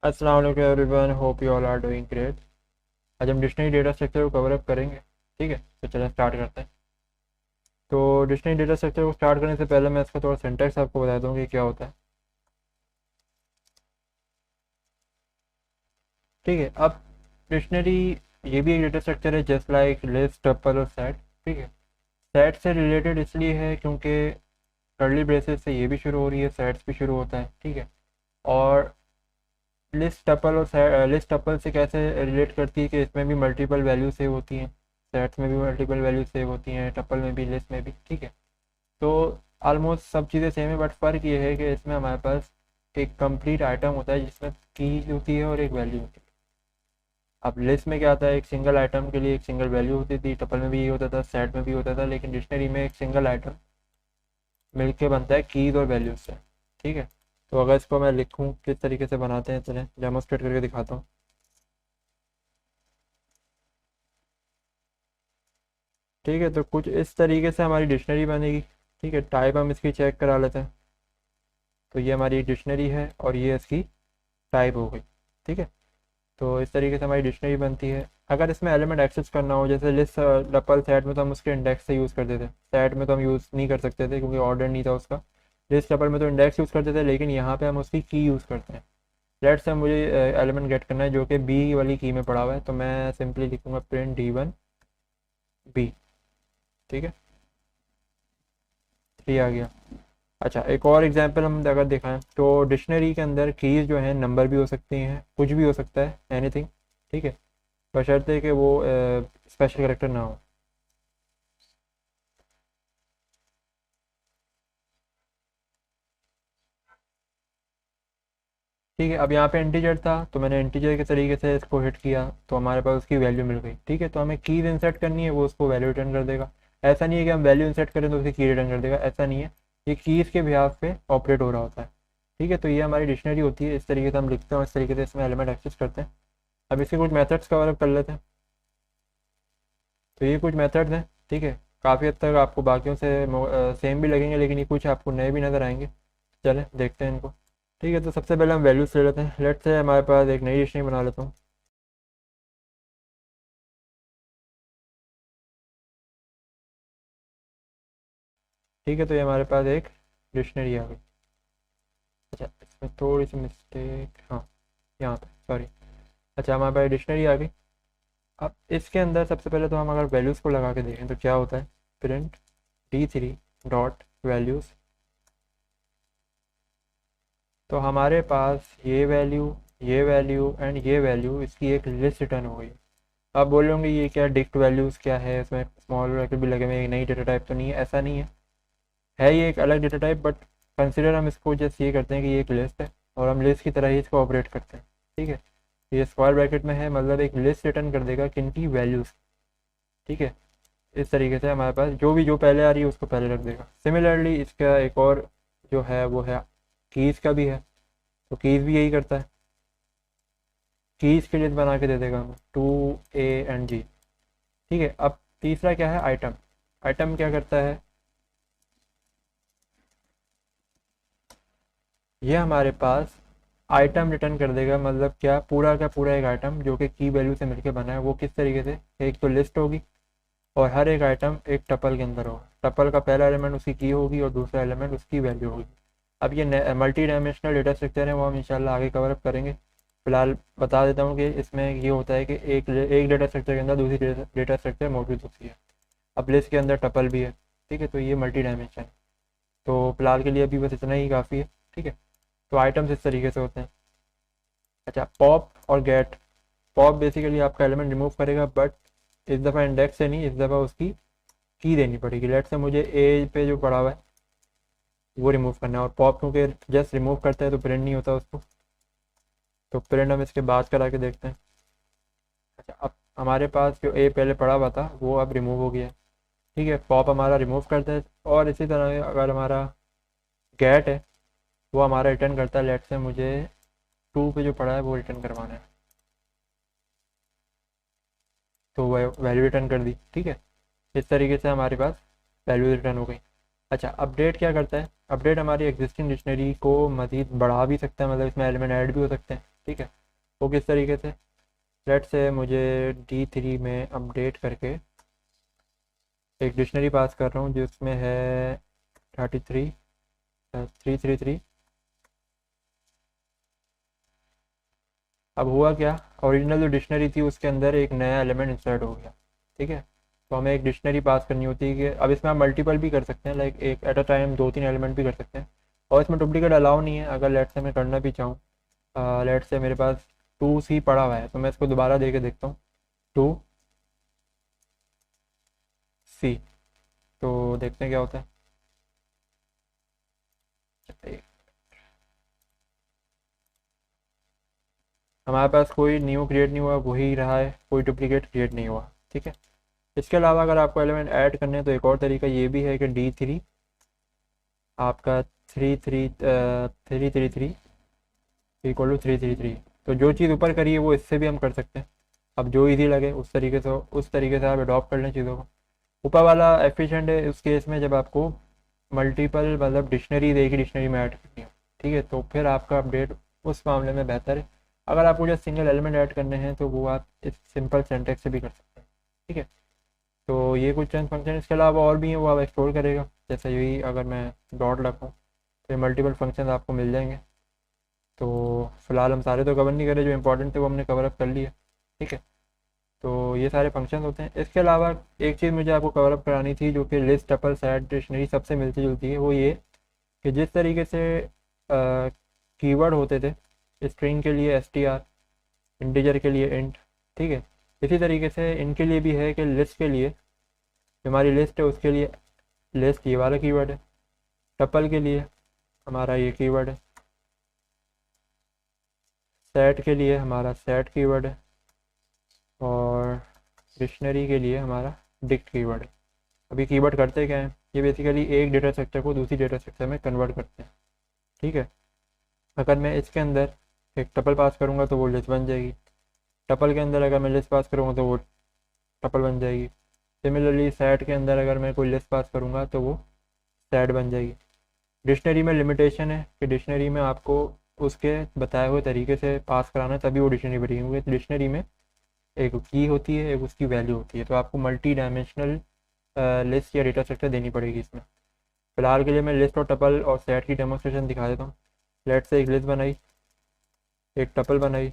अस्सलाम वालेकुम everyone, hope you all are doing great. आज हम डिक्शनरी डेटा स्ट्रक्चर को कवर अप करेंगे। ठीक है, तो चलें स्टार्ट करते हैं। तो डिक्शनरी डेटा स्ट्रक्चर को स्टार्ट करने से पहले मैं इसका थोड़ा सिंटैक्स आपको बता दूँ कि क्या होता है। ठीक है, अब डिक्शनरी ये भी एक डेटा स्ट्रक्चर है जस्ट लाइक लिस्ट, टपल और सेट। ठीक है, सेट से रिलेटेड इसलिए है क्योंकि कर्ली ब्रेसेस से ये भी शुरू हो रही है, सेट्स भी शुरू होता है। ठीक है, और लिस्ट टपल और लिस्ट टपल से कैसे रिलेट करती है कि इसमें भी मल्टीपल वैल्यू सेव होती हैं, सेट्स में भी मल्टीपल वैल्यू सेव होती हैं, टपल में भी, लिस्ट में भी। ठीक है, तो ऑलमोस्ट सब चीज़ें सेम है, बट फ़र्क ये है कि इसमें हमारे पास एक कंप्लीट आइटम होता है जिसमें की होती है और एक वैल्यू होती है। अब लिस्ट में क्या आता है, एक सिंगल आइटम के लिए एक सिंगल वैल्यू होती थी, टपल में भी ये होता था, सेट में भी होता था, लेकिन डिक्शनरी में एक सिंगल आइटम मिलके बनता है कीज़ और वैल्यूज से। ठीक है, तो अगर इसको मैं लिखूँ किस तरीके से बनाते हैं, चलें डेमोस्ट्रेट करके दिखाता हूँ। ठीक है, तो कुछ इस तरीके से हमारी डिक्शनरी बनेगी। ठीक है, टाइप हम इसकी चेक करा लेते हैं। तो ये हमारी डिक्शनरी है और ये इसकी टाइप हो गई। ठीक है, तो इस तरीके से हमारी डिक्शनरी बनती है। अगर इसमें एलिमेंट एक्सेस करना हो, जैसे लिस्ट, टपल, सेट में तो हम उसके इंडेक्स से यूज़ करते थे, सेट में तो हम यूज़ नहीं कर सकते थे क्योंकि ऑर्डर नहीं था उसका। लिस्ट, टपल में तो इंडेक्स यूज़ करते थे, लेकिन यहाँ पे हम उसकी की यूज़ करते हैं। लेट्स से मुझे एलिमेंट गेट करना है जो कि बी वाली की में पड़ा हुआ है, तो मैं सिंपली लिखूँगा प्रिंट D1 B। ठीक है, 3 आ गया। अच्छा, एक और एग्जांपल हम अगर दिखाएं तो डिक्शनरी के अंदर कीज़ जो हैं नंबर भी हो सकती हैं, कुछ भी हो सकता है, एनीथिंग। ठीक है, बशर्ते कि वो स्पेशल करेक्टर ना हो। ठीक है, अब यहाँ पे इंटीजर था तो मैंने इंटीजर के तरीके से इसको हिट किया तो हमारे पास उसकी वैल्यू मिल गई। ठीक है, तो हमें कीज़ इंसर्ट करनी है, वो उसको वैल्यू रिटर्न कर देगा। ऐसा नहीं है कि हम वैल्यू इंसर्ट करें तो उसकी की रिटर्न कर देगा, ऐसा नहीं है। ये कीज़ के बिहाफ पे ऑपरेट हो रहा होता है। ठीक है, तो ये हमारी डिक्शनरी होती है, इस तरीके से हम लिखते हैं, इस तरीके से इसमें एलिमेंट एक्सेस करते हैं। अब इसके कुछ मेथड्स कवर अप कर लेते हैं। तो ये कुछ मेथड्स हैं। ठीक है, काफ़ी हद तक आपको बाकियों से सेम भी लगेंगे, लेकिन ये कुछ आपको नए भी नज़र आएंगे। चलें देखते हैं इनको। ठीक है, तो सबसे पहले हम वैल्यूज ले लेते हैं। लेट्स से हमारे पास एक नई डिक्शनरी बना लेता हूँ। ठीक है, तो ये हमारे पास एक डिक्शनरी आ गई। अच्छा, इसमें थोड़ी सी मिस्टेक, हाँ यहाँ पे सॉरी। अच्छा, हमारे पास डिक्शनरी आ गई। अब इसके अंदर सबसे पहले तो हम अगर वैल्यूज़ को लगा के देखें तो क्या होता है, प्रिंट D3 डॉट वैल्यूज़। तो हमारे पास ये वैल्यू एंड ये वैल्यू, इसकी एक लिस्ट रिटर्न हो गई। आप बोलोगे ये क्या डिक्ट वैल्यूज़ क्या है, इसमें स्मॉल ब्रैकेट भी लगे हुए हैं, नई डेटा टाइप तो नहीं है, ऐसा नहीं है ये एक अलग डेटा टाइप, बट कंसिडर हम इसको जस्ट ये करते हैं कि ये एक लिस्ट है और हम लिस्ट की तरह ही इसको ऑपरेट करते हैं। ठीक है, ये स्क्वायर ब्रैकेट में है, मतलब एक लिस्ट रिटर्न कर देगा किन की वैल्यूज़। ठीक है, इस तरीके से हमारे पास जो पहले आ रही है उसको पहले रख देगा। सिमिलरली इसका एक और जो है वो है कीज़ का भी है, तो कीज़ भी यही करता है, कीज़ की लिस्ट बना के दे देगा हमें 2 A and G। ठीक है, अब तीसरा क्या है, आइटम। आइटम क्या करता है, ये हमारे पास आइटम रिटर्न कर देगा, मतलब क्या, पूरा का पूरा एक आइटम जो कि की वैल्यू से मिलकर बना है। वो किस तरीके से, एक तो लिस्ट होगी और हर एक आइटम एक टपल के अंदर होगा। टपल का पहला एलिमेंट उसकी की होगी और दूसरा एलिमेंट उसकी वैल्यू होगी। अब ये मल्टी डायमेंशनल डेटा स्ट्रक्चर है, वो हम इंशाल्लाह आगे कवर अप करेंगे। फिलहाल बता देता हूँ कि इसमें ये होता है कि एक डेटा स्ट्रक्चर के अंदर दूसरी डेटा स्ट्रक्चर मौजूद होती है। अब लिस्ट के अंदर टपल भी है। ठीक है, तो ये मल्टी डायमेंशन है। तो फिलहाल के लिए अभी बस इतना ही काफ़ी है। ठीक है, तो आइटम्स इस तरीके से होते हैं। अच्छा, पॉप और गेट। पॉप बेसिकली आपका एलिमेंट रिमूव करेगा, बट इस दफ़ा इंडेक्स से नहीं, इस दफ़ा उसकी की देनी पड़ेगी। लेट से मुझे ए पे जो पड़ा हुआ है वो रिमूव करना है, और पॉप क्योंकि जस्ट रिमूव करता है तो प्रिंट नहीं होता उसको, तो प्रिंट हम इसके बाद करा के देखते हैं। अच्छा, अब हमारे पास जो ए पहले पड़ा हुआ था वो अब रिमूव हो गया है। ठीक है, पॉप हमारा रिमूव करता है, और इसी तरह अगर हमारा गेट है वो हमारा रिटर्न करता है। लेट से मुझे 2 पे जो पड़ा है वो रिटर्न करवाना है, तो वह वैल्यू रिटर्न कर दी। ठीक है, इस तरीके से हमारे पास वैल्यू रिटर्न हो गई। अच्छा, अपडेट क्या करता है, अपडेट हमारी एग्जिस्टिंग डिक्शनरी को मज़ीद बढ़ा भी सकता है, मतलब इसमें एलिमेंट ऐड भी हो सकते हैं। ठीक है। वो किस तरीके से, लेट से मुझे D3 में अपडेट करके एक डिक्शनरी पास कर रहा हूँ जिसमें है 33 333। अब हुआ क्या, ओरिजिनल जो डिक्शनरी थी उसके अंदर एक नया एलिमेंट इंसर्ट हो गया। ठीक है, तो हमें एक डिक्शनरी पास करनी होती है कि अब इसमें आप मल्टीपल भी कर सकते हैं, लाइक एक एट अ टाइम 2-3 एलिमेंट भी कर सकते हैं। और इसमें डुप्लीकेट अलाउ नहीं है। अगर लेट से मैं करना भी चाहूँ, लेट से मेरे पास 2C पड़ा हुआ है तो मैं इसको दोबारा दे के देखता हूँ, 2C। तो देखते हैं क्या होता है। हमारे पास कोई न्यू क्रिएट नहीं हुआ, वही रहा है, कोई डुप्लीकेट क्रिएट नहीं हुआ। ठीक है। इसके अलावा अगर आपको एलिमेंट ऐड करने हैं तो एक और तरीका ये भी है कि D3 आपका 333 इक्वल टू 333। तो जो चीज़ ऊपर करी है वो इससे भी हम कर सकते हैं। अब जो इजी लगे उस तरीके से आप अडॉप्ट कर लें चीज़ों को। ऊपर वाला एफिशिएंट है उस केस में जब आपको मल्टीपल मतलब डिक्शनरी एक ही डिक्शनरी में ऐड करनी है। ठीक है, तो फिर आपका अपडेट उस मामले में बेहतर है। अगर आपको जो सिंगल एलिमेंट ऐड करने हैं तो वो आप इस सिंपल सिंटैक्स से भी कर सकते हैं। ठीक है, तो ये कुछ चंद फंक्शन, इसके अलावा और भी हैं वो आप एक्सप्लोर करेगा। जैसे यही अगर मैं डॉट रखूँ तो मल्टीपल फंक्शन आपको मिल जाएंगे। तो फिलहाल हम सारे तो कवर नहीं करें, जो इंपॉर्टेंट थे वो हमने कवर अप कर लिया। ठीक है, तो ये सारे फंक्शन होते हैं। इसके अलावा एक चीज़ मुझे आपको कवर अप करानी थी जो कि लिस्ट टपल सेट डिक्शनरी सबसे मिलती जुलती है, वो ये कि जिस तरीके से कीवर्ड होते थे स्ट्रिंग के लिए str, इंटीजर के लिए int, ठीक है, इसी तरीके से इनके लिए भी है कि लिस्ट के लिए जो हमारी लिस्ट है उसके लिए लिस्ट ये वाला कीवर्ड है, टपल के लिए हमारा ये कीवर्ड है, सेट के लिए हमारा सेट कीवर्ड है, और डिक्शनरी के लिए हमारा डिक्ट कीवर्ड है। अभी कीवर्ड करते क्या है, ये बेसिकली एक डेटा स्ट्रक्चर को दूसरी डेटा स्ट्रक्चर में कन्वर्ट करते हैं। ठीक है, अगर मैं इसके अंदर एक टपल पास करूँगा तो वो लिस्ट बन जाएगी। टपल के अंदर अगर मैं लिस्ट पास करूँगा तो वो टपल बन जाएगी। सिमिलरली सेट के अंदर अगर मैं कोई लिस्ट पास करूँगा तो वो सेट बन जाएगी। डिक्शनरी में लिमिटेशन है कि डिक्शनरी में आपको उसके बताए हुए तरीके से पास कराना है तभी वो डिक्शनरी बनेगी, क्योंकि डिक्शनरी में एक की होती है, एक उसकी वैल्यू होती है, तो आपको मल्टी डायमेंशनल लिस्ट या डेटा स्ट्रक्चर देनी पड़ेगी इसमें। फिलहाल के लिए मैं लिस्ट और टपल और सेट की डेमोस्ट्रेशन दिखा देता हूँ। लेट से एक लिस्ट बनाई, एक टपल बनाई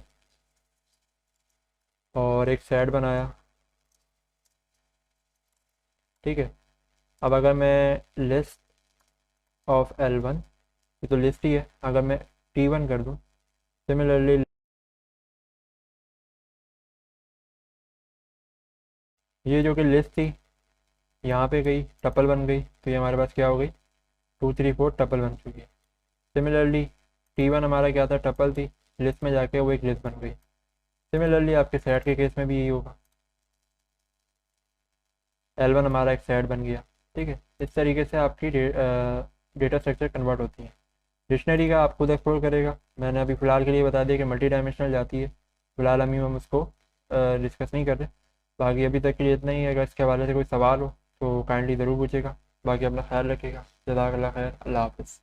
और एक सेट बनाया। ठीक है, अब अगर मैं लिस्ट ऑफ L1, ये तो लिस्ट ही है, अगर मैं T1 कर दूँ, सिमिलरली ये जो कि लिस्ट थी यहाँ पे गई टपल बन गई, तो ये हमारे पास क्या हो गई, 2 3 4 टपल बन चुकी है। सिमिलरली T1 हमारा क्या था, टपल थी, लिस्ट में जाके वो एक लिस्ट बन गई। सिमिलरली आपके सेट के केस में भी यही होगा, L1 हमारा एक सेट बन गया। ठीक है, इस तरीके से आपकी डेटा स्ट्रक्चर कन्वर्ट होती है। डिक्शनरी का आप खुद एक्सप्लोर करेगा, मैंने अभी फ़िलहाल के लिए बता दिया कि मल्टी डायमेंशनल जाती है। फ़िलहाल हम उसको डिस्कस नहीं कर रहे। बाकी अभी तक के लिए इतना ही है। अगर इसके हवाले से कोई सवाल हो तो काइंडली ज़रूर पूछेगा। बाकी अपना ख्याल रखिएगा। जज़ाकल्लाह खैर। अल्लाह हाफ़िज़।